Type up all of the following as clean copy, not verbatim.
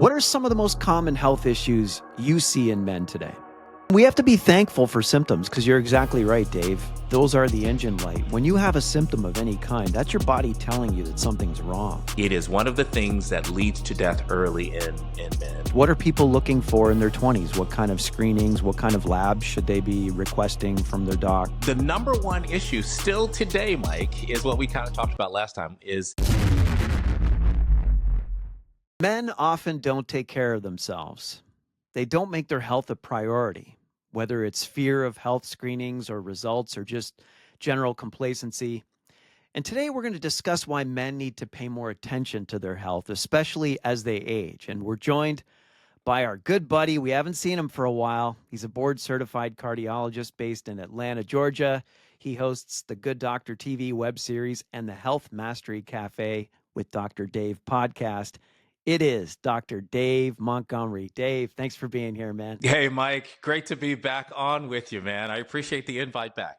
What are some of the most common health issues you see in men today? We have to be thankful for symptoms because you're exactly right, Dave. Those are the engine light. When you have a symptom of any kind, that's your body telling you that something's wrong. It is one of the things that leads to death early in men. What are people looking for in their 20s? What kind of screenings, what kind of labs should they be requesting from their doc? The number one issue still today, Mike, is what we kind of talked about last time, is Men often don't take care of themselves. They don't make their health a priority, whether it's fear of health screenings or results or just general complacency. And today we're going to discuss why men need to pay more attention to their health, especially as they age. And we're joined by our good buddy. We haven't seen him for a while. He's a board certified cardiologist based in Atlanta, Georgia. He hosts the Good Doctor TV web series and the Health Mastery Cafe with Dr. Dave podcast. It is Dr. Dave Montgomery. Dave, thanks for being here, man. Hey, Mike, great to be back on with you, man. I appreciate the invite back.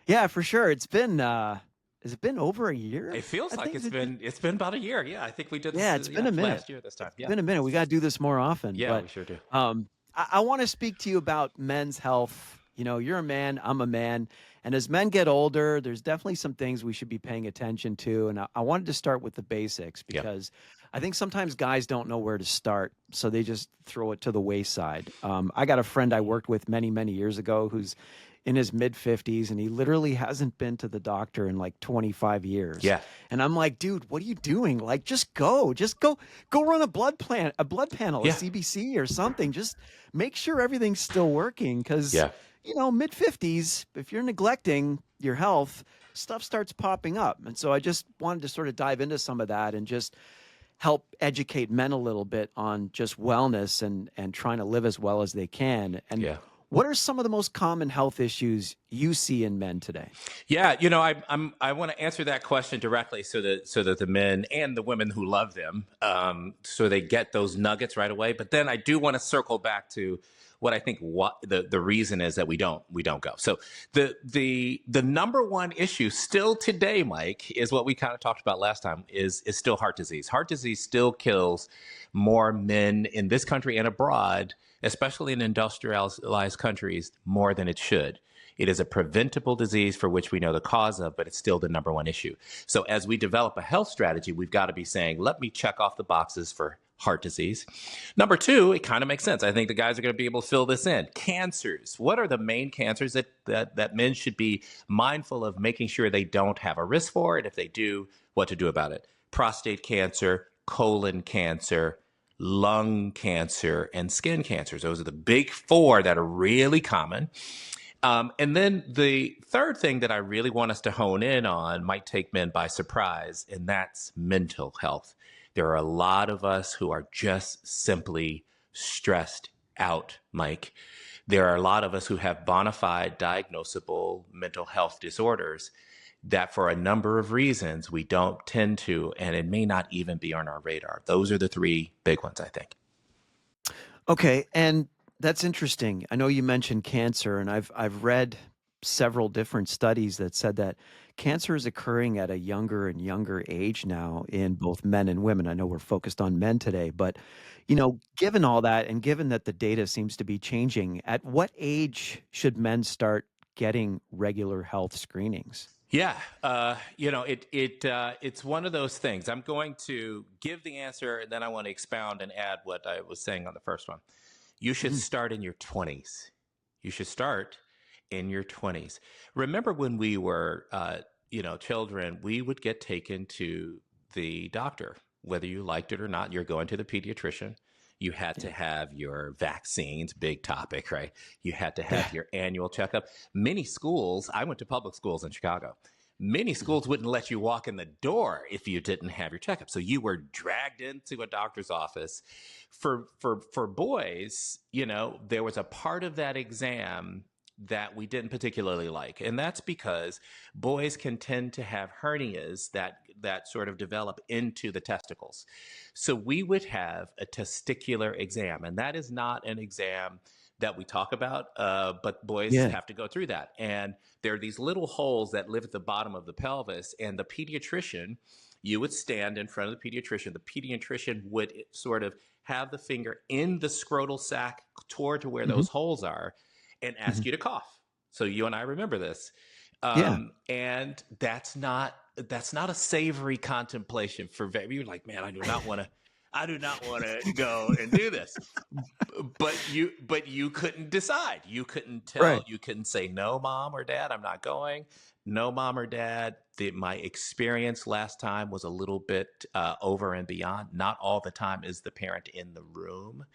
Yeah, for sure. It's been has it been over a year? It feels like it's been about a year. Yeah, I think we did this it's been a minute. last year this time. It's been a minute. We got to do this more often. Yeah, but, we sure do. I want to speak to you about men's health. You know, you're a man, I'm a man. And as men get older, there's definitely some things we should be paying attention to. And I wanted to start with the basics because I think sometimes guys don't know where to start. So they just throw it to the wayside. I got a friend I worked with many, many years ago who's in his mid 50s and he literally hasn't been to the doctor in like 25 years. Yeah. And I'm like, dude, what are you doing? Like, just go run a blood panel, a CBC or something. Just make sure everything's still working. Cause you know, mid 50s, if you're neglecting your health, stuff starts popping up. And so I just wanted to sort of dive into some of that and just help educate men a little bit on just wellness and trying to live as well as they can. And what are some of the most common health issues you see in men today? Yeah, you know, I want to answer that question directly so that the men and the women who love them, so they get those nuggets right away. But then I do want to circle back to what I think the reason is that we don't go. So the number one issue still today, Mike, is what we kind of talked about last time is still heart disease. Heart disease still kills more men in this country and abroad, especially in industrialized countries, more than it should. It is a preventable disease for which we know the cause of, but it's still the number one issue. So as we develop a health strategy, we've got to be saying, let me check off the boxes for heart disease. Number two, it kind of makes sense. I think the guys are going to be able to fill this in. Cancers. What are the main cancers that men should be mindful of making sure they don't have a risk for? And if they do, what to do about it? Prostate cancer, colon cancer, lung cancer, and skin cancers. Those are the big four that are really common. And then the third thing that I really want us to hone in on might take men by surprise, and that's mental health. There are a lot of us who are just simply stressed out, Mike. There are a lot of us who have bona fide diagnosable mental health disorders that for a number of reasons we don't tend to, and it may not even be on our radar. Those are the three big ones, I think. Okay, and that's interesting. I know you mentioned cancer, and I've read several different studies that said that cancer is occurring at a younger and younger age now in both men and women. I know we're focused on men today, but you know, given all that and given that the data seems to be changing, at what age should men start getting regular health screenings? Yeah, you know, it's one of those things. I'm going to give the answer, and then I want to expound and add what I was saying on the first one. You should start in your 20s. You should start in your 20s. Remember when we were, children, we would get taken to the doctor, whether you liked it or not. You're going to the pediatrician. You had to have your vaccines, big topic, right? You had to have your annual checkup. Many schools, I went to public schools in Chicago. Many schools wouldn't let you walk in the door if you didn't have your checkup. So you were dragged into a doctor's office. For boys, you know, there was a part of that exam that we didn't particularly like. And that's because boys can tend to have hernias that sort of develop into the testicles. So we would have a testicular exam, and that is not an exam that we talk about, but boys have to go through that. And there are these little holes that live at the bottom of the pelvis, and the pediatrician, you would stand in front of the pediatrician. The pediatrician would sort of have the finger in the scrotal sac toward to where Hmm. those holes are, and Hmm. ask you to cough. So you and I remember this. Yeah. And that's not a savory contemplation for you're like, man, I do not want to go and do this. But you couldn't decide. You couldn't tell. Right. You couldn't say no, mom or dad, I'm not going. No, mom or dad. My experience last time was a little bit over and beyond. Not all the time is the parent in the room.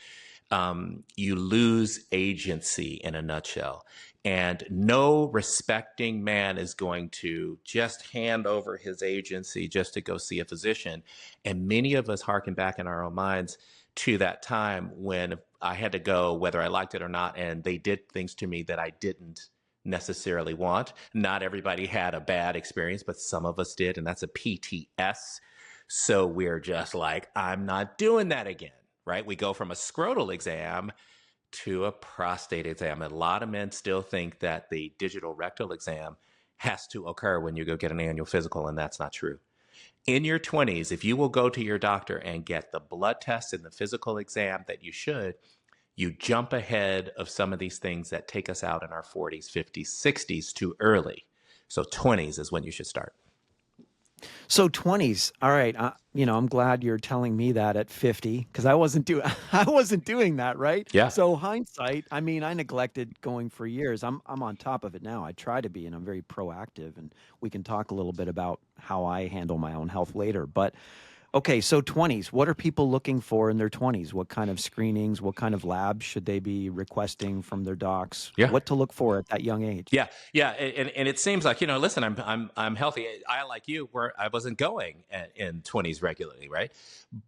You lose agency in a nutshell. And no respecting man is going to just hand over his agency just to go see a physician. And many of us harken back in our own minds to that time when I had to go, whether I liked it or not, and they did things to me that I didn't necessarily want. Not everybody had a bad experience, but some of us did, and that's a PTS. So we're just like, I'm not doing that again, right? We go from a scrotal exam to a prostate exam. And a lot of men still think that the digital rectal exam has to occur when you go get an annual physical, and that's not true. In your 20s, if you will go to your doctor and get the blood test and the physical exam that you should, you jump ahead of some of these things that take us out in our 40s, 50s, 60s too early. So 20s is when you should start. So 20s. All right. I'm glad you're telling me that at 50 because I wasn't doing I wasn't doing that, right? Yeah. So hindsight, I mean, I neglected going for years. I'm on top of it now. I try to be, and I'm very proactive, and we can talk a little bit about how I handle my own health later. But okay, so 20s. What are people looking for in their 20s? What kind of screenings, what kind of labs should they be requesting from their docs? Yeah. What to look for at that young age? Yeah, yeah, and it seems like, listen, I'm healthy. I, like you, where I wasn't going in 20s regularly, right?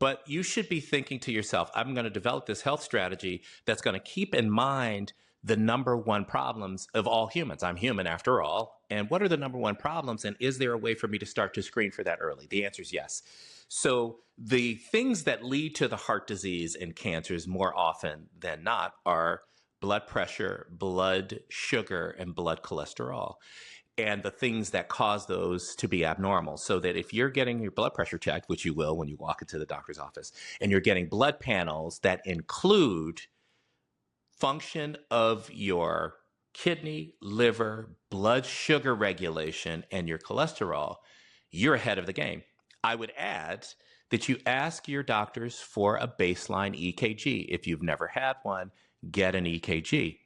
But you should be thinking to yourself, I'm going to develop this health strategy that's going to keep in mind the number one problems of all humans. I'm human after all. And what are the number one problems? And is there a way for me to start to screen for that early? The answer is yes. So the things that lead to the heart disease and cancers more often than not are blood pressure, blood sugar, and blood cholesterol, and the things that cause those to be abnormal. So that if you're getting your blood pressure checked, which you will when you walk into the doctor's office, and you're getting blood panels that include function of your kidney, liver, blood sugar regulation, and your cholesterol, you're ahead of the game. I would add that you ask your doctors for a baseline EKG. If you've never had one, get an EKG.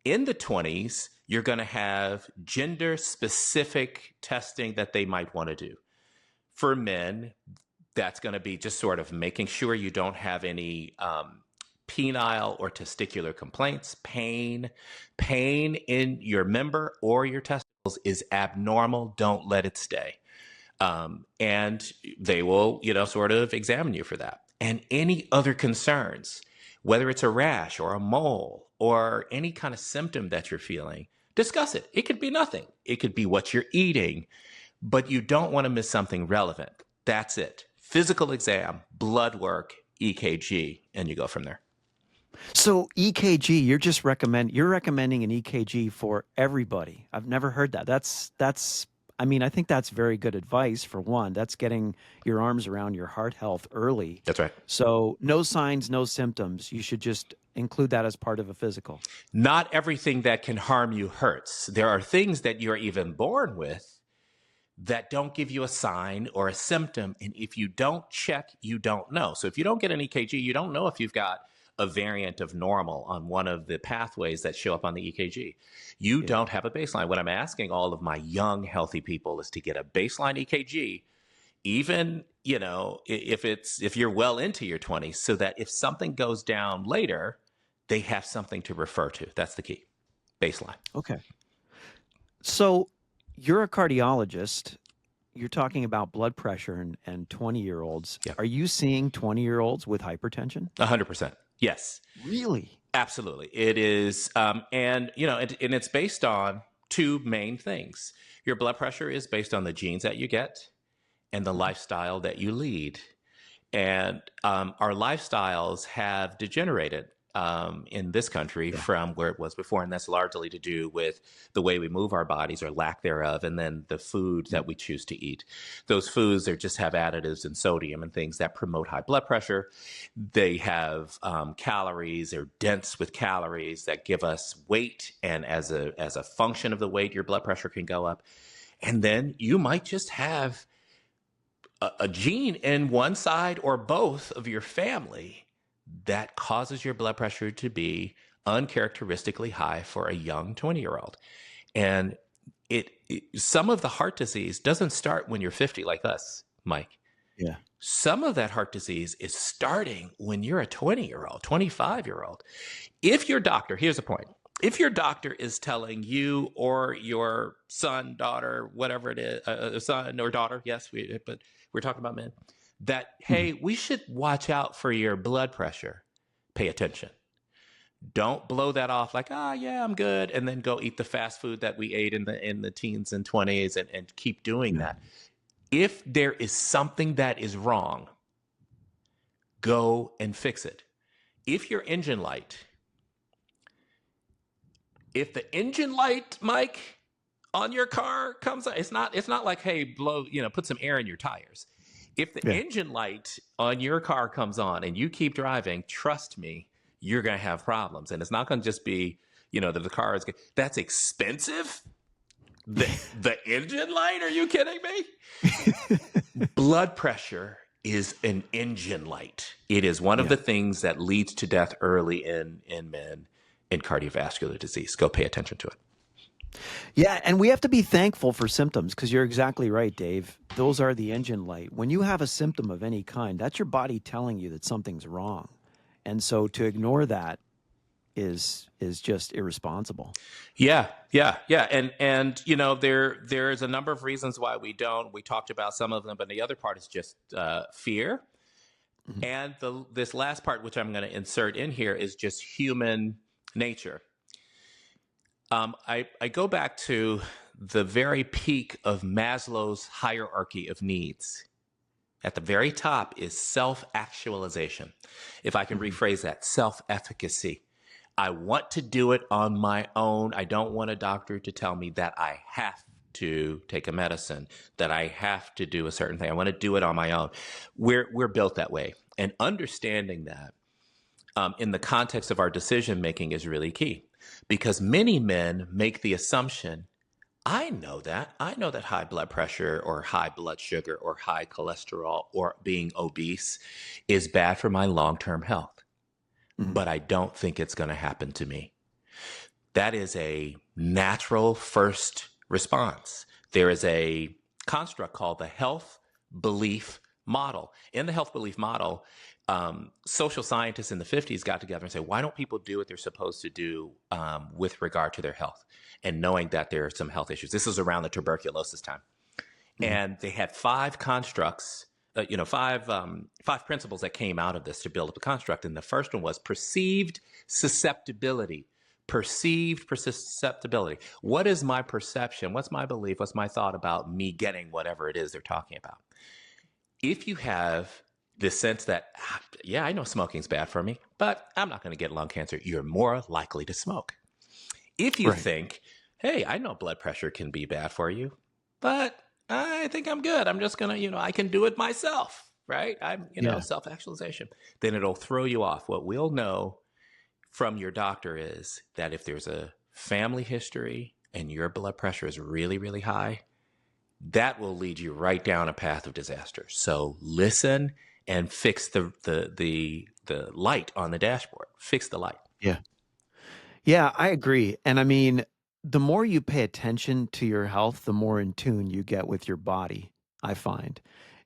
In the 20s, you're going to have gender specific testing that they might want to do. For men, that's going to be just sort of making sure you don't have any penile or testicular complaints. Pain in your member or your testicles is abnormal. Don't let it stay. And they will, sort of examine you for that. And any other concerns, whether it's a rash or a mole or any kind of symptom that you're feeling, discuss it. It could be nothing. It could be what you're eating, but you don't want to miss something relevant. That's it. Physical exam, blood work, EKG, and you go from there. So EKG, you're recommending an EKG for everybody. I've never heard that. I mean, I think that's very good advice for one. That's getting your arms around your heart health early. That's right. So no signs, no symptoms. You should just include that as part of a physical. Not everything that can harm you hurts. There are things that you're even born with that don't give you a sign or a symptom. And if you don't check, you don't know. So if you don't get an EKG, you don't know if you've got a variant of normal on one of the pathways that show up on the EKG. You don't have a baseline. What I'm asking all of my young, healthy people is to get a baseline EKG, even, if you're well into your 20s, so that if something goes down later, they have something to refer to. That's the key. Baseline. Okay. So you're a cardiologist. You're talking about blood pressure and 20-year-olds. Yeah. Are you seeing 20-year-olds with hypertension? 100%. Yes. Really? Absolutely. It is. And it's based on two main things. Your blood pressure is based on the genes that you get and the lifestyle that you lead. And our lifestyles have degenerated. in this country Yeah. from where it was before. And that's largely to do with the way we move our bodies or lack thereof, and then the food that Mm. we choose to eat. Those foods, they just have additives and sodium and things that promote high blood pressure. They have calories, they're dense with calories that give us weight. And as a function of the weight, your blood pressure can go up. And then you might just have a gene in one side or both of your family that causes your blood pressure to be uncharacteristically high for a young 20-year-old. And some of the heart disease doesn't start when you're 50 like us, Mike. Yeah. Some of that heart disease is starting when you're a 20-year-old, 25-year-old. If your doctor, here's the point. If your doctor is telling you or your son, daughter, whatever it is, son or daughter, yes, but we're talking about men, that, Mhm. hey, we should watch out for your blood pressure, pay attention. Don't blow that off like, ah, yeah, I'm good, and then go eat the fast food that we ate in the teens and 20s, and keep doing Yeah. that. If there is something that is wrong, go and fix it. If your engine light, if the engine light, Mike, on your car comes on, it's not like, hey, blow, put some air in your tires. If the Yeah. engine light on your car comes on and you keep driving, trust me, you're going to have problems. And it's not going to just be, that the car is good. That's expensive. The engine light? Are you kidding me? Blood pressure is an engine light. It is one of Yeah. the things that leads to death early in men in cardiovascular disease. Go pay attention to it. Yeah, and we have to be thankful for symptoms because you're exactly right, Dave. Those are the engine light. When you have a symptom of any kind, that's your body telling you that something's wrong. And so to ignore that is just irresponsible. Yeah, yeah, yeah, and there's a number of reasons why we don't. We talked about some of them, but the other part is just fear. Mhm. And this last part, which I'm going to insert in here, is just human nature. I go back to the very peak of Maslow's hierarchy of needs. At the very top is self actualization. If I can Mhm. rephrase that, self efficacy. I want to do it on my own. I don't want a doctor to tell me that I have to take a medicine, that I have to do a certain thing. I want to do it on my own. We're built that way. And understanding that in the context of our decision making is really key, because many men make the assumption, I know that. I know that high blood pressure or high blood sugar or high cholesterol or being obese is bad for my long term health, Mhm. but I don't think it's going to happen to me. That is a natural first response. There is a construct called the health belief model. In the health belief model, social scientists in the 50s got together and said, why don't people do what they're supposed to do with regard to their health? And knowing that there are some health issues. This is around the tuberculosis time. Mhm. And they had five constructs, five principles that came out of this to build up a construct. And the first one was perceived susceptibility. Perceived susceptibility. What is my perception? What's my belief? What's my thought about me getting whatever it is they're talking about? If you have this sense that, yeah, I know smoking's bad for me, but I'm not going to get lung cancer, you're more likely to smoke. If you Right. think, hey, I know blood pressure can be bad for you, but I think I'm good. I'm just going to, I can do it myself, right? I'm, Yeah. self actualization. Then it'll throw you off. What we'll know from your doctor is that if there's a family history and your blood pressure is really, really high, that will lead you right down a path of disaster. So listen and fix the light on the dashboard. Fix the light. Yeah. Yeah, I agree. And I mean, the more you pay attention to your health, the more in tune you get with your body, I find.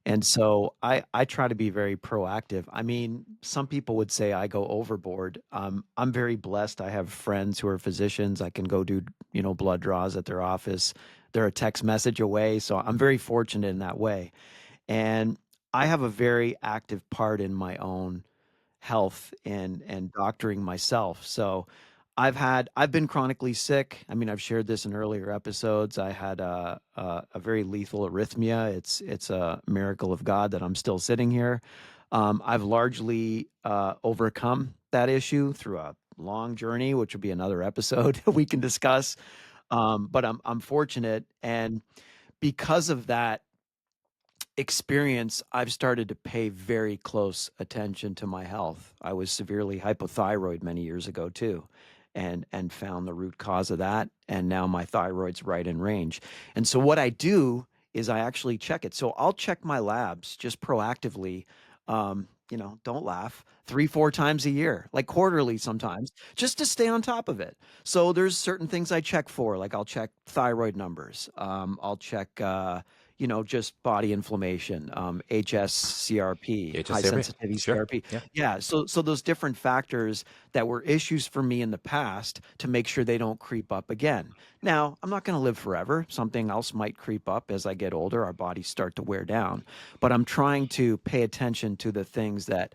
And so I try to be very proactive. I mean, some people would say I go overboard. I'm very blessed. I have friends who are physicians. I can go do, blood draws at their office. They're a text message away. So I'm very fortunate in that way. And I have a very active part in my own health and doctoring myself. So I've been chronically sick. I mean, I've shared this in earlier episodes. I had a very lethal arrhythmia. It's a miracle of God that I'm still sitting here. I've largely overcome that issue through a long journey, which would be another episode we can discuss. But I'm fortunate, and because of that experience, I've started to pay very close attention to my health. I was severely hypothyroid many years ago too, and found the root cause of that, and now my thyroid's right in range. And so what I do is I actually check it. So I'll check my labs just proactively. Don't laugh. 3, 4 times a year, like quarterly sometimes, just to stay on top of it. So there's certain things I check for, like I'll check thyroid numbers. I'll check just body inflammation, HSCRP, high HSAV. sensitivity Sure. CRP. Yeah. Yeah, so those different factors that were issues for me in the past to make sure they don't creep up again. Now, I'm not going to live forever. Something else might creep up as I get older. Our bodies start to wear down. But I'm trying to pay attention to the things that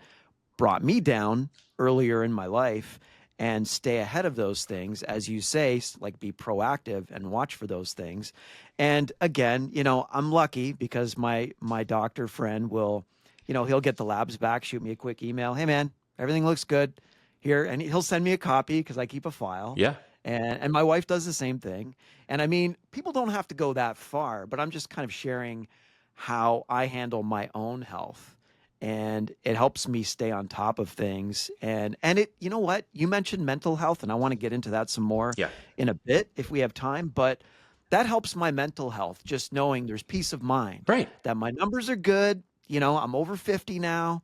brought me down earlier in my life and stay ahead of those things, as you say, like be proactive and watch for those things. And again, I'm lucky because my doctor friend will, he'll get the labs back, shoot me a quick email. Hey man, everything looks good here. And he'll send me a copy because I keep a file. Yeah. And my wife does the same thing. And I mean, people don't have to go that far, but I'm just kind of sharing how I handle my own health, and it helps me stay on top of things. And it, you know what, you mentioned mental health, and I want to get into that some more Yeah. in a bit if we have time, but that helps my mental health, just knowing there's peace of mind Right. that my numbers are good. I'm over 50 now.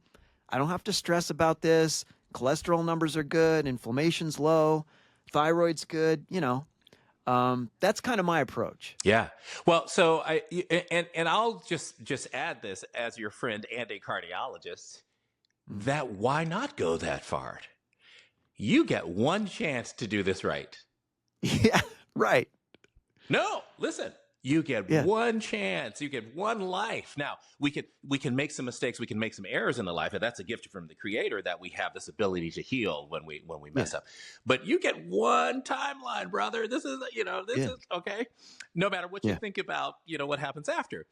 I don't have to stress about this. Cholesterol numbers are good, inflammation's low, thyroid's good. That's kind of my approach. Yeah. Well, so and I'll just add this as your friend and a cardiologist, Mm. that why not go that far? You get one chance to do this right. Yeah, right. No, listen. You get Yeah, one chance. You get one life. Now, we can make some mistakes, we can make some errors in the life, and that's a gift from the creator that we have this ability to heal when we yeah, mess up. But you get one timeline, brother. This yeah, is okay. No matter what you yeah. think about, what happens after.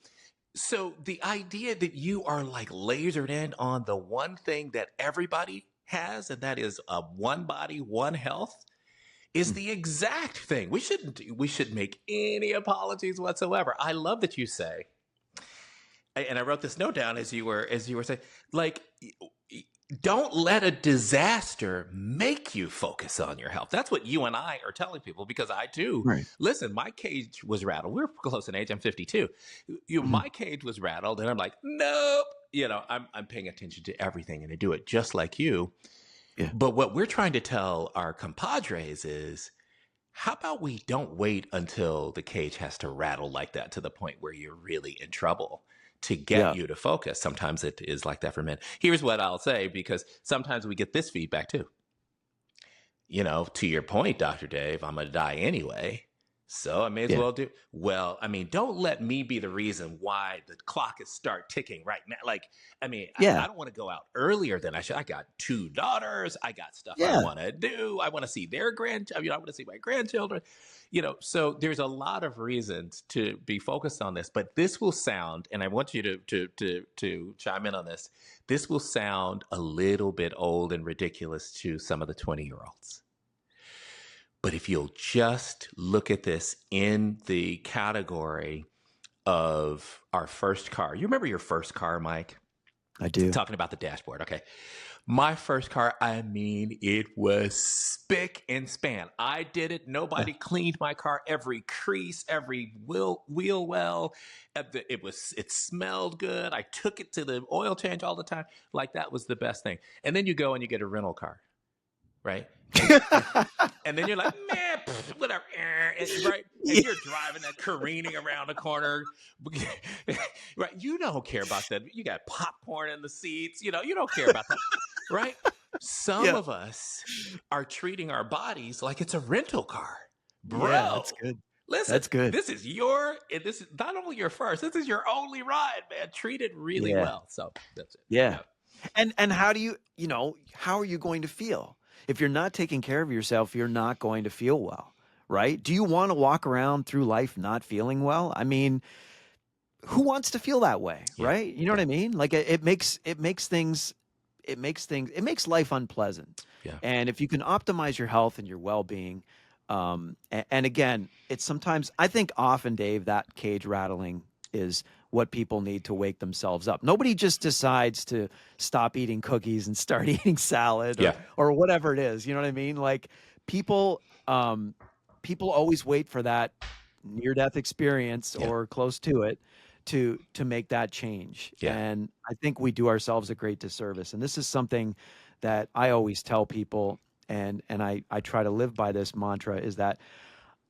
So the idea that you are like lasered in on the one thing that everybody has, and that is a one body, one health, is Mm. the exact thing. We shouldn't make any apologies whatsoever. I love that you say, and I wrote this note down as you were saying, like, don't let a disaster make you focus on your health. That's what you and I are telling people, because I too. Right. Listen, my cage was rattled. We're close in age. I'm 52. Mhm. My cage was rattled, and I'm like, nope. I'm paying attention to everything, and I do it just like you. Yeah. But what we're trying to tell our compadres is, how about we don't wait until the cage has to rattle like that to the point where you're really in trouble to get Yeah. you to focus? Sometimes it is like that for men. Here's what I'll say, because sometimes we get this feedback too. To your point, Dr. Dave, I'm going to die anyway. So I may as Yeah. well do. Well, I mean, don't let me be the reason why the clock is start ticking right now. Like, I mean, I Yeah. don't want to go out earlier than I should. I got 2 daughters. I got stuff I Yeah. want to do. I want to see their I want to see my grandchildren. So there's a lot of reasons to be focused on this. But this will sound, and I want you to chime in on this. This will sound a little bit old and ridiculous to some of the 20-year-olds. But if you'll just look at this in the category of our first car, you remember your first car, Mike? I do. Talking about the dashboard. Okay. My first car, I mean, it was spick and span. I did it. Yeah. Nobody cleaned my car. Every crease, every wheel well. It smelled good. I took it to the oil change all the time. Like, that was the best thing. And then you go and you get a rental car, right? And then you're like, man, whatever, right? And Yeah. you're driving that, careening around the corner, right? You don't care about that. You got popcorn in the seats. You don't care about that, right? Some Yeah. of us are treating our bodies like it's a rental car, Yeah, that's bro. good. Listen, That's good. this is not only your first, this is your only ride, man. Treat it really Yeah. well. So that's it. Yeah. Yeah. And how do how are you going to feel? If you're not taking care of yourself, you're not going to feel well, right? Do you want to walk around through life not feeling well? I mean, who wants to feel that way, Yeah. right? You know what I mean? Like it makes things it makes life unpleasant. Yeah. And if you can optimize your health and your well-being, and again, it's sometimes I think often, Dave, that cage rattling is what people need to wake themselves up. Nobody just decides to stop eating cookies and start eating salad Yeah. or whatever it is. You know what I mean? Like people um people always wait for that near death experience Yeah. or close to it to make that change. Yeah. And I think we do ourselves a great disservice. And this is something that I always tell people, and I try to live by this mantra, is that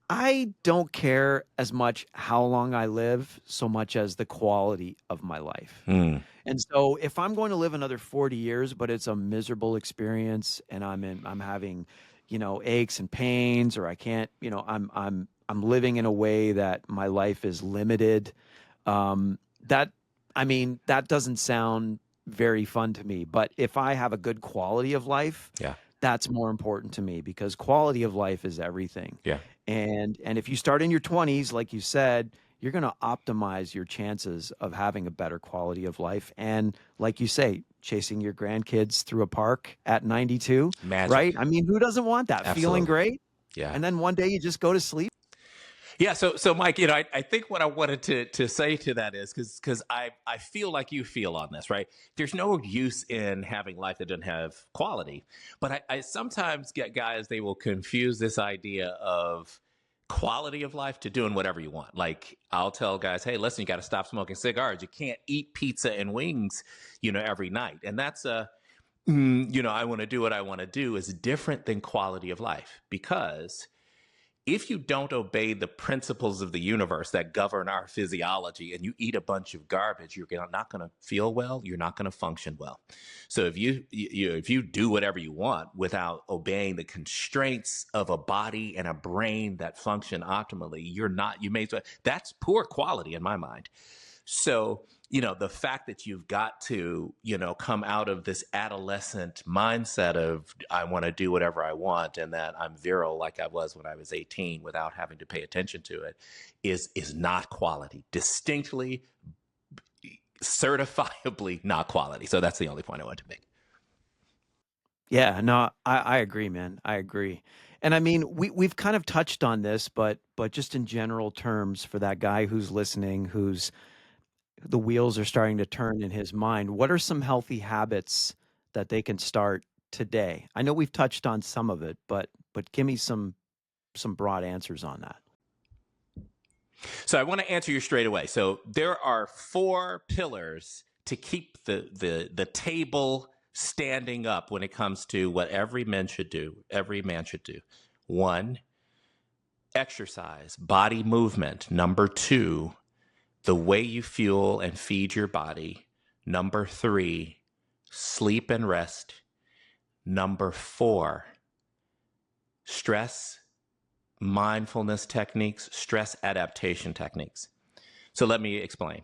I don't care as much how long I live so much as the quality of my life. Mm. And so if I'm going to live another 40 years, but it's a miserable experience and I'm having, aches and pains, or I can't, I'm living in a way that my life is limited. That I mean, that doesn't sound very fun to me, but if I have a good quality of life, Yeah. that's more important to me because quality of life is everything. Yeah. And if you start in your 20s, like you said, you're going to optimize your chances of having a better quality of life. And like you say, chasing your grandkids through a park at 92, right? Magic. I mean, who doesn't want that? Feeling Absolutely. great. Yeah. And then one day you just go to sleep. Yeah, so Mike, I think what I wanted to say to that is because I feel like you feel on this, right? There's no use in having life that doesn't have quality, but I sometimes get guys, they will confuse this idea of quality of life to doing whatever you want. Like I'll tell guys, hey, listen, you got to stop smoking cigars. You can't eat pizza and wings, every night, and that's I want to do what I want to do is different than quality of life because if you don't obey the principles of the universe that govern our physiology and you eat a bunch of garbage, you're not going to feel well, you're not going to function well. So if you do whatever you want without obeying the constraints of a body and a brain that function optimally, you may as well, that's poor quality in my mind. So, the fact that you've got to, come out of this adolescent mindset of I want to do whatever I want and that I'm virile like I was when I was 18 without having to pay attention to it is not quality. Distinctly, certifiably not quality. So that's the only point I want to make. Yeah, no, I agree, man. I agree. And I mean, we've kind of touched on this, but just in general terms for that guy who's listening, who's the wheels are starting to turn in his mind, what are some healthy habits that they can start today? I know we've touched on some of it, but give me some broad answers on that. So I want to answer you straight away. So there are 4 pillars to keep the table standing up when it comes to what every man should do. Every man should do. 1, exercise, body movement. Number 2, the way you fuel and feed your body. Number 3, sleep and rest. Number 4, stress mindfulness techniques, stress adaptation techniques. So let me explain.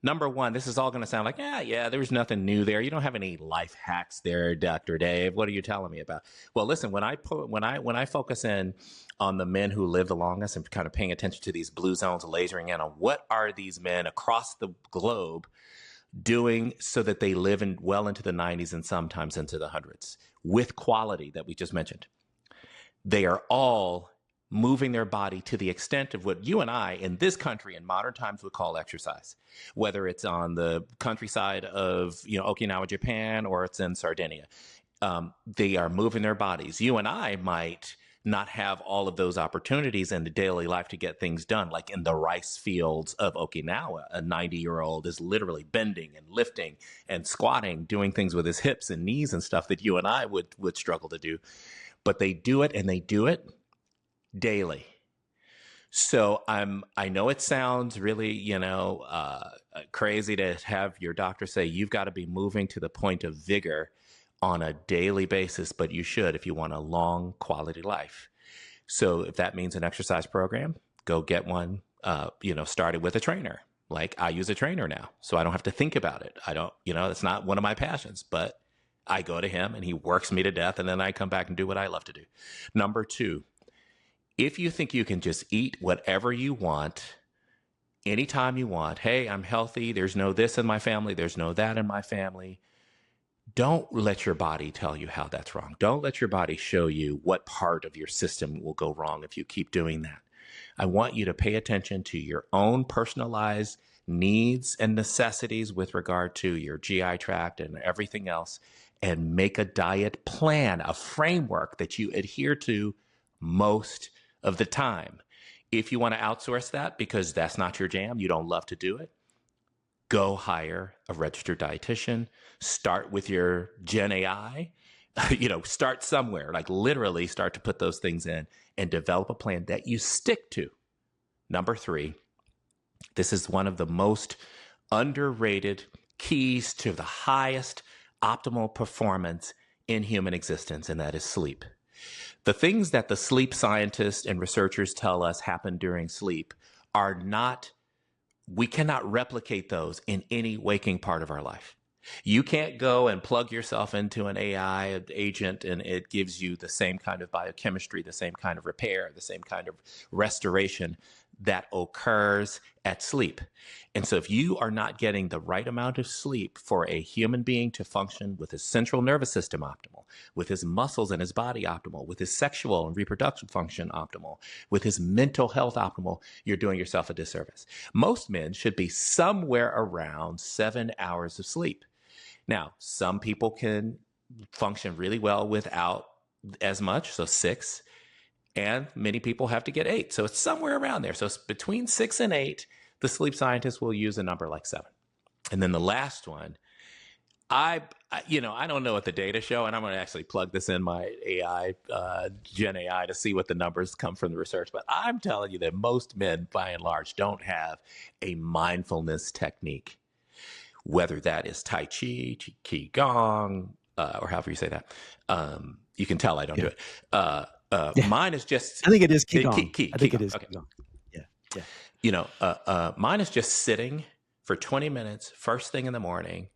Number 1, this is all going to sound like, yeah, there's nothing new there. You don't have any life hacks there, Dr. Dave. What are you telling me about? Well, listen, when I focus in on the men who live the longest and kind of paying attention to these blue zones, lasering in on what are these men across the globe doing so that they live well into the 90s and sometimes into the hundreds with quality that we just mentioned. They are all moving their body to the extent of what you and I in this country in modern times would call exercise, whether it's on the countryside of Okinawa, Japan, or it's in Sardinia. They are moving their bodies. You and I might not have all of those opportunities in the daily life to get things done. Like in the rice fields of Okinawa, a 90-year-old is literally bending and lifting and squatting, doing things with his hips and knees and stuff that you and I would struggle to do. But they do it, and they do it daily. So I know it sounds really, crazy to have your doctor say you've got to be moving to the point of vigor on a daily basis, but you should if you want a long quality life. So if that means an exercise program, go get one, started with a trainer. Like I use a trainer now, so I don't have to think about it. I don't, it's not one of my passions, but I go to him and he works me to death, and then I come back and do what I love to do. Number 2, if you think you can just eat whatever you want, anytime you want, hey, I'm healthy, there's no this in my family, there's no that in my family, don't let your body tell you how that's wrong. Don't let your body show you what part of your system will go wrong if you keep doing that. I want you to pay attention to your own personalized needs and necessities with regard to your GI tract and everything else, and make a diet plan, a framework that you adhere to most of the time. If you want to outsource that because that's not your jam, you don't love to do it, go hire a registered dietitian. Start with your Gen AI. Start somewhere, like literally start to put those things in and develop a plan that you stick to. Number 3, this is one of the most underrated keys to the highest optimal performance in human existence, and that is sleep. The things that the sleep scientists and researchers tell us happen during sleep are not, we cannot replicate those in any waking part of our life. You can't go and plug yourself into an AI agent and it gives you the same kind of biochemistry, the same kind of repair, the same kind of restoration that occurs at sleep. And so if you are not getting the right amount of sleep for a human being to function with his central nervous system optimal, with his muscles and his body optimal, with his sexual and reproductive function optimal, with his mental health optimal, you're doing yourself a disservice. Most men should be somewhere around 7 hours of sleep. Now, some people can function really well without as much, so 6, and many people have to get 8. So it's somewhere around there. So it's between 6 and 8, the sleep scientists will use a number like 7. And then the last one, I don't know what the data show, and I'm going to actually plug this in my AI, Gen AI, to see what the numbers come from the research. But I'm telling you that most men, by and large, don't have a mindfulness technique, whether that is Tai Chi, Qigong, or however you say that. You can tell I don't do Yeah. it. Yeah. Mine is just I think it is Qigong. I think it Qigong. is Okay. Qigong. Yeah. Yeah. Mine is just sitting for 20 minutes, first thing in the morning.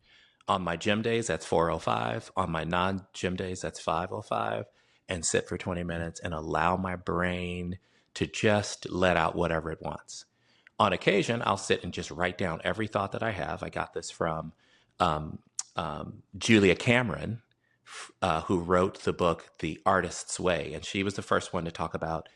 On my gym days, that's 4:05. On my non-gym days, that's 5:05. And sit for 20 minutes and allow my brain to just let out whatever it wants. On occasion, I'll sit and just write down every thought that I have. I got this from Julia Cameron, who wrote the book The Artist's Way. And she was the first one to talk about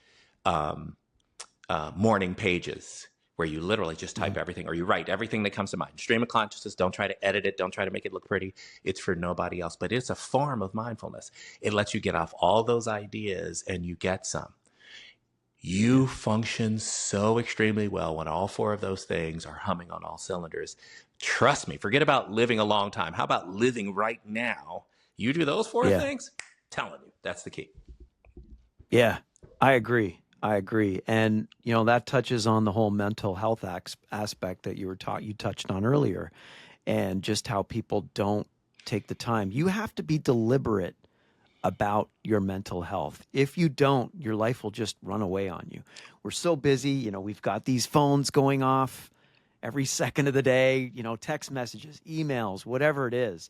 morning pages, where you literally just type Mhm. everything, or you write everything that comes to mind. Stream of consciousness. Don't try to edit it. Don't try to make it look pretty. It's for nobody else, but it's a form of mindfulness. It lets you get off all those ideas and you get some. Yeah. You function so extremely well when all 4 of those things are humming on all cylinders. Trust me, forget about living a long time. How about living right now? You do those 4 Yeah. things, telling you, that's the key. Yeah. I agree. And that touches on the whole mental health aspect that you touched on earlier, and just how people don't take the time. You have to be deliberate about your mental health. If you don't, your life will just run away on you. We're so busy, we've got these phones going off every second of the day, text messages, emails, whatever it is,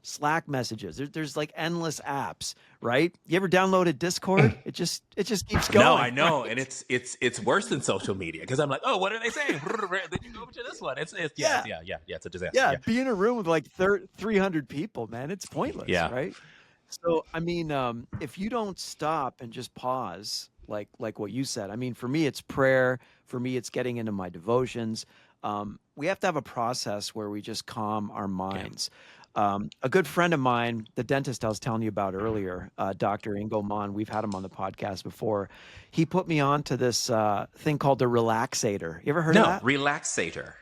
Slack messages. There's like endless apps, right? You ever downloaded Discord? It just keeps No, going, I know, right? and it's worse than social media, because I'm like, oh, what are they saying? Then you go over to this one. Yeah. It's a disaster. Yeah. Yeah, Be in a room with like 300 people, man. It's pointless, yeah. right? So, I mean, if you don't stop and just pause, like what you said, I mean, for me, it's prayer. For me, it's getting into my devotions. We have to have a process where we just calm our Yeah. minds. A good friend of mine, the dentist I was telling you about earlier, Dr. Ingo Mon, we've had him on the podcast before. He put me on to this thing called the Relaxator. You ever heard of No, that? relaxator.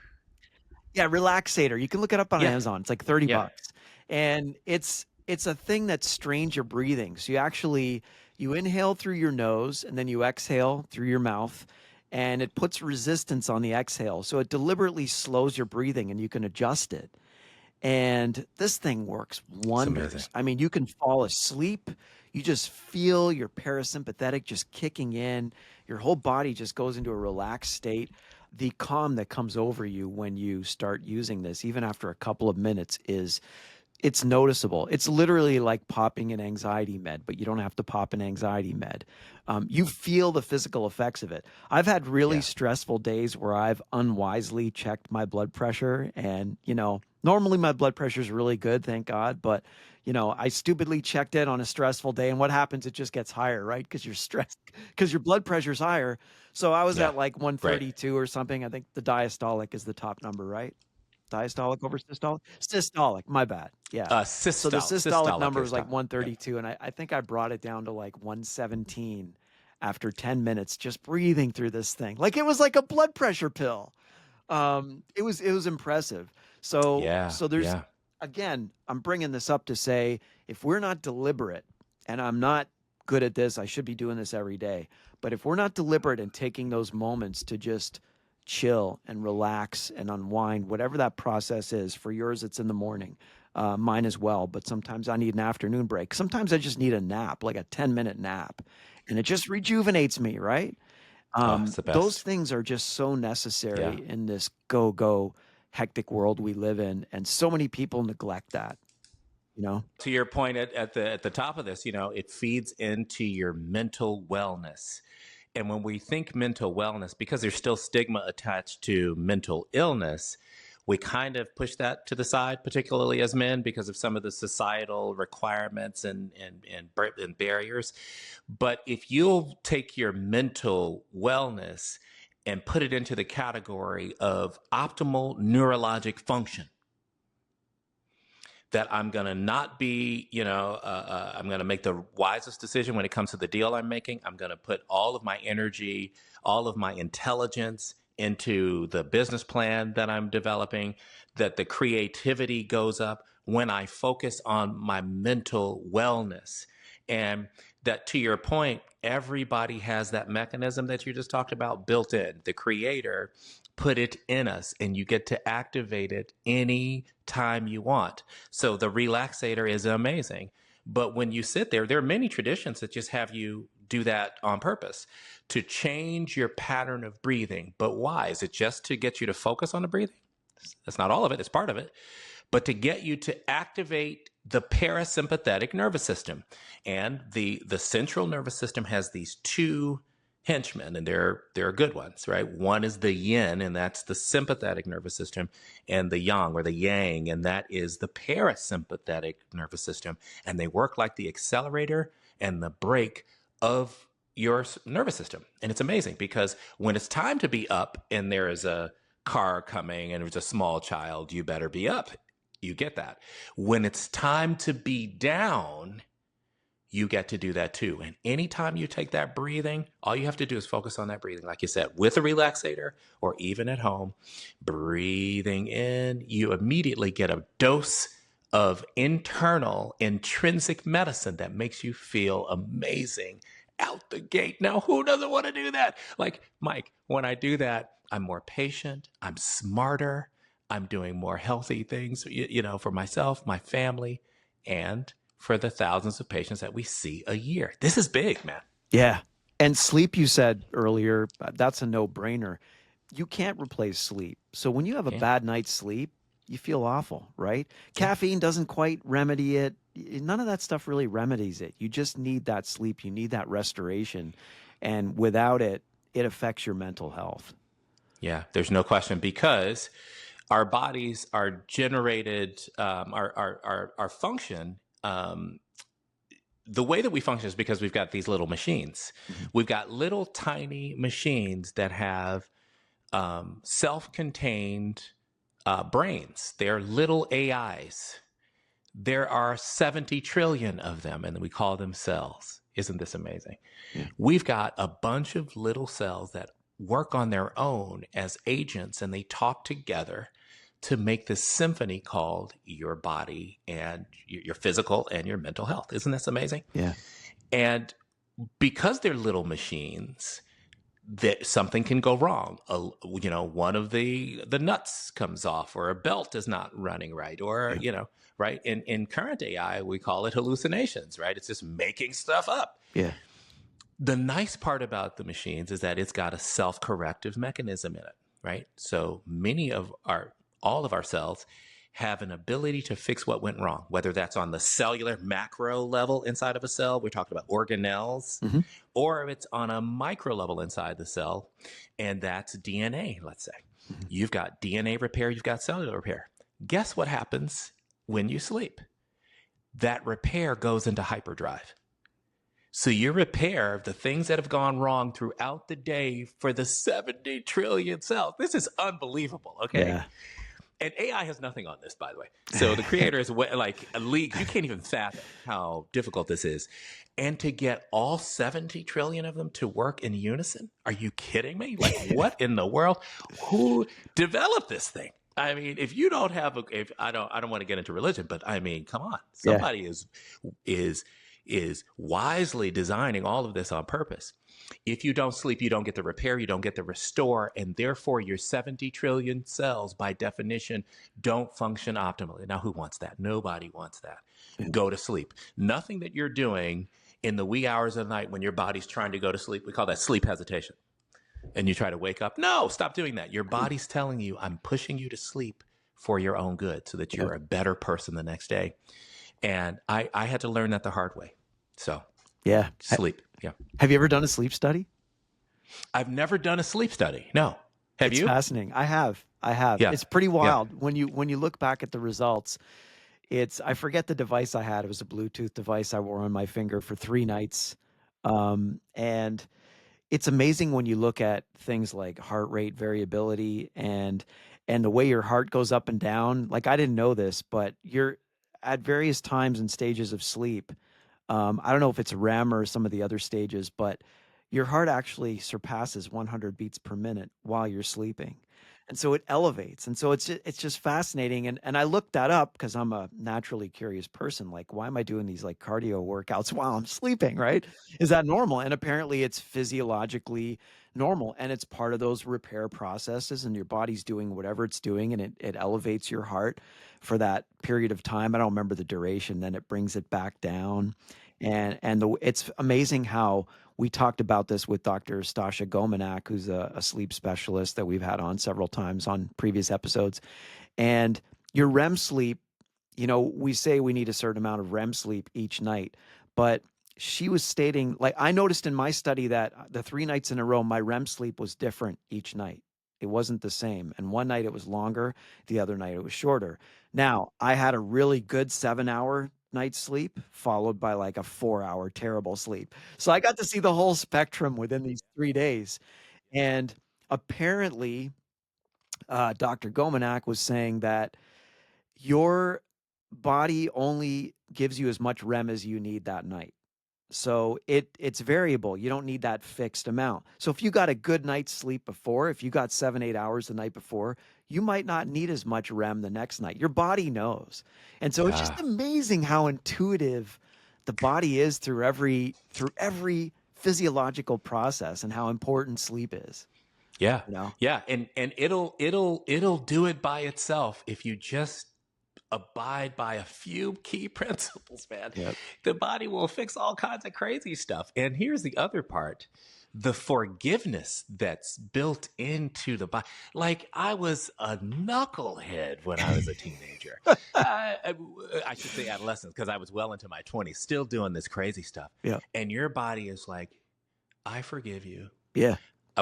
Yeah, Relaxator. You can look it up on Yeah, Amazon. It's like 30 yeah. bucks. And it's a thing that strains your breathing. So you inhale through your nose and then you exhale through your mouth, and it puts resistance on the exhale. So it deliberately slows your breathing and you can adjust it. And this thing works It's amazing. wonders. I mean, you can fall asleep. You just feel your parasympathetic just kicking in. Your whole body just goes into a relaxed state. The calm that comes over you when you start using this, even after a couple of minutes, It's noticeable. It's literally like popping an anxiety med, but you don't have to pop an anxiety med. You feel the physical effects of it. I've had really Yeah. stressful days where I've unwisely checked my blood pressure, and normally my blood pressure is really good, thank God. But I stupidly checked it on a stressful day, and what happens? It just gets higher, right? Because you're stressed, because your blood pressure's higher. So I was Yeah. at like Right. 132 or something. I think the diastolic is the top number, right? Diastolic over systolic? Systolic, my bad. Yeah. So the systolic Systolic number is was like top. Yep. 132, and I think I brought it down to like 117 after 10 minutes just breathing through this thing. Like it was like a blood pressure pill. It was impressive. So Yeah. so there's Yeah. again, I'm bringing this up to say if we're not deliberate, and I'm not good at this, I should be doing this every day. But if we're not deliberate and taking those moments to just chill and relax and unwind, whatever that process is, for yours, it's in the morning. Mine as well. But sometimes I need an afternoon break. Sometimes I just need a nap, like a 10-minute nap, and it just rejuvenates me, right? Oh, it's the Those best. things are just so Yeah. necessary in this go go hectic world we live in, and so many people neglect that. You know. To your point at the top of this, it feeds into your mental wellness. And when we think mental wellness, because there's still stigma attached to mental illness, we kind of push that to the side, particularly as men, because of some of the societal requirements and barriers. But if you'll take your mental wellness and put it into the category of optimal neurologic function, that I'm going to not be, I'm going to make the wisest decision when it comes to the deal I'm making. I'm going to put all of my energy, all of my intelligence into the business plan that I'm developing, that the creativity goes up when I focus on my mental wellness. And that, to your point, everybody has that mechanism that you just talked about built in. The creator put it in us, and you get to activate it any time you want. So the relaxator is amazing. But when you sit there are many traditions that just have you do that on purpose to change your pattern of breathing. But why? Is it just to get you to focus on the breathing? That's not all of it, it's part of it. But to get you to activate the parasympathetic nervous system. And the central nervous system has these two henchmen, and they're good ones, right? One is the yin, and that's the sympathetic nervous system, and the yang or the yang, and that is the parasympathetic nervous system. And they work like the accelerator and the brake of your nervous system. And it's amazing because when it's time to be up and there is a car coming and there's a small child, you better be up. You get that. When it's time to be down, you get to do that too. And anytime you take that breathing, all you have to do is focus on that breathing. Like you said, with a relaxator or even at home, breathing in, you immediately get a dose of internal intrinsic medicine that makes you feel amazing out the gate. Now, who doesn't want to do that? Like, Mike, when I do that, I'm more patient, I'm smarter, I'm doing more healthy things, for myself, my family, and for the thousands of patients that we see a year. This is big, man. Yeah. And sleep, you said earlier, that's a no-brainer. You can't replace sleep. So when you have a Can't. bad night's sleep, you feel awful, right? Yeah. Caffeine doesn't quite remedy it. None of that stuff really remedies it. You just need that sleep. You need that restoration. And without it, it affects your mental health. Yeah. There's no question because our bodies are generated, our function. The way that we function is because we've got these little machines. Mhm. We've got little tiny machines that have self-contained brains. They're little AIs. There are 70 trillion of them, and we call them cells. Isn't this amazing? Yeah. We've got a bunch of little cells that work on their own as agents, and they talk together to make this symphony called your body and your physical and your mental health. Isn't this amazing? Yeah. And because they're little machines, that something can go wrong. One of the nuts comes off, or a belt is not running right, or Yeah. right. In current AI, we call it hallucinations, right? It's just making stuff up. Yeah. The nice part about the machines is that it's got a self-corrective mechanism in it, right? So all of our cells have an ability to fix what went wrong, whether that's on the cellular macro level inside of a cell, we're talking about organelles, Hmm. or it's on a micro level inside the cell, and that's DNA, let's say. Hmm. You've got DNA repair, you've got cellular repair. Guess what happens when you sleep? That repair goes into hyperdrive. So you repair the things that have gone wrong throughout the day for the 70 trillion cells. This is unbelievable, okay? Yeah. And AI has nothing on this, by the way. So the creator is like a league. You can't even fathom how difficult this is. And to get all 70 trillion of them to work in unison? Are you kidding me? Like, what in the world? Who developed this thing? I mean, if you don't have if I don't want to get into religion, but I mean, come on. Yeah. Somebody is is wisely designing all of this on purpose. If you don't sleep, you don't get the repair, you don't get the restore, and therefore your 70 trillion cells, by definition, don't function optimally. Now, who wants that? Nobody wants that. Yeah. Go to sleep. Nothing that you're doing in the wee hours of the night when your body's trying to go to sleep, we call that sleep hesitation. And you try to wake up. No, stop doing that. Your body's telling you, I'm pushing you to sleep for your own good so that Yeah. you're a better person the next day. And I had to learn that the hard way. So Yeah. sleep. Yeah. Have you ever done a sleep study? I've never done a sleep study. No. Have It's you? fascinating. I have. I have. Yeah. It's pretty Yeah. wild when you look back at the results. I forget the device I had. It was a Bluetooth device I wore on my finger for 3 nights. And it's amazing when you look at things like heart rate variability and the way your heart goes up and down. Like, I didn't know this, but you're at various times and stages of sleep. I don't know if it's REM or some of the other stages, but your heart actually surpasses 100 beats per minute while you're sleeping. And so it elevates. And so it's just fascinating. And I looked that up because I'm a naturally curious person. Like, why am I doing these like cardio workouts while I'm sleeping, right? Is that normal? And apparently it's physiologically normal. And it's part of those repair processes, and your body's doing whatever it's doing, and it elevates your heart for that period of time. I don't remember the duration, then it brings it back down. It's amazing how we talked about this with Dr. Stasha Gomanak, who's a sleep specialist that we've had on several times on previous episodes. And your REM sleep, we say we need a certain amount of REM sleep each night, but she was stating, like, I noticed in my study that the 3 nights in a row, my REM sleep was different each night. It wasn't the same. And one night it was longer, the other night it was shorter. Now, I had a really good 7-hour night's sleep followed by like a 4-hour terrible sleep. So I got to see the whole spectrum within these 3 days. And apparently, Dr. Gomanak was saying that your body only gives you as much REM as you need that night. So it's variable. You don't need that fixed amount. So if you got a good night's sleep before, if you got 7, 8 hours the night before, you might not need as much REM the next night. Your body knows. And so it's just Ah, amazing how intuitive the body is through every physiological process, and how important sleep is, yeah. you know? Yeah. And it'll do it by itself if you just abide by a few key principles, man. Yep. The body will fix all kinds of crazy stuff. And here's the other part, the forgiveness that's built into the body. Like, I was a knucklehead when I was a teenager. I should say adolescent, because I was well into my 20s, still doing this crazy stuff. Yeah. And your body is like, I forgive you. Yeah.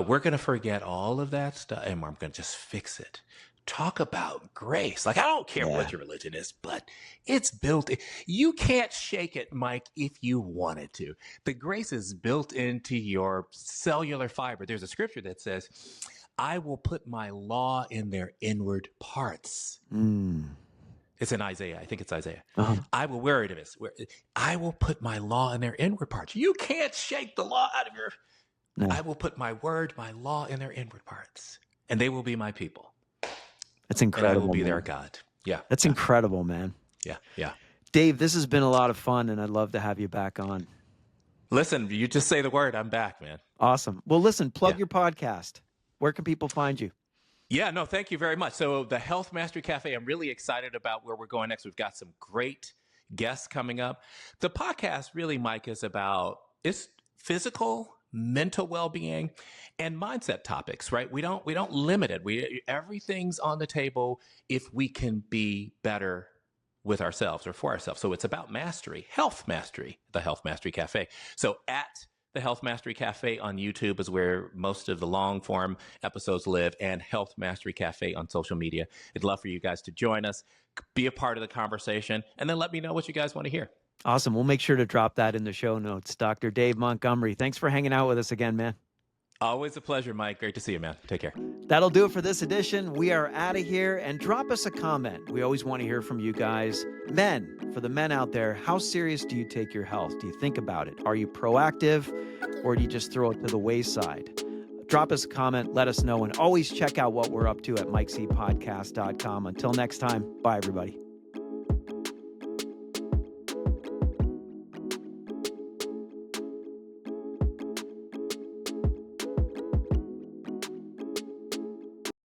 We're going to forget all of that stuff, and I'm going to just fix it. Talk about grace. Like, I don't care Yeah. what your religion is, but it's built. You can't shake it, Mike, if you wanted to. The grace is built into your cellular fiber. There's a scripture that says, I will put my law in their inward parts. Mm. It's in Isaiah. I think it's Isaiah. Uh-huh. Where it is. I will put my law in their inward parts. You can't shake the law out of your. No. I will put my word, my law in their inward parts, and they will be my people. That's And incredible. I will be man. their God. Yeah. That's incredible, man. Yeah. Yeah. Dave, this has been a lot of fun, and I'd love to have you back on. Listen, you just say the word, I'm back, man. Awesome. Well, listen, plug Yeah. your podcast. Where can people find you? Yeah, no, thank you very much. So the Health Mastery Cafe, I'm really excited about where we're going next. We've got some great guests coming up. The podcast really, Mike, is about, it's physical, mental well-being, and mindset topics, right? We don't limit it. We everything's on the table if we can be better with ourselves or for ourselves. So it's about mastery, health mastery, the Health Mastery Cafe. So at the Health Mastery Cafe on YouTube is where most of the long form episodes live, and Health Mastery Cafe on social media. I'd love for you guys to join us, be a part of the conversation, and then let me know what you guys want to hear. Awesome. We'll make sure to drop that in the show notes. Dr. Dave Montgomery, thanks for hanging out with us again, man. Always a pleasure, Mike. Great to see you, man. Take care. That'll do it for this edition. We are out of here, and drop us a comment. We always want to hear from you guys. Men, for the men out there, how serious do you take your health? Do you think about it? Are you proactive, or do you just throw it to the wayside? Drop us a comment, let us know, and always check out what we're up to at mikecpodcast.com. Until next time, bye, everybody.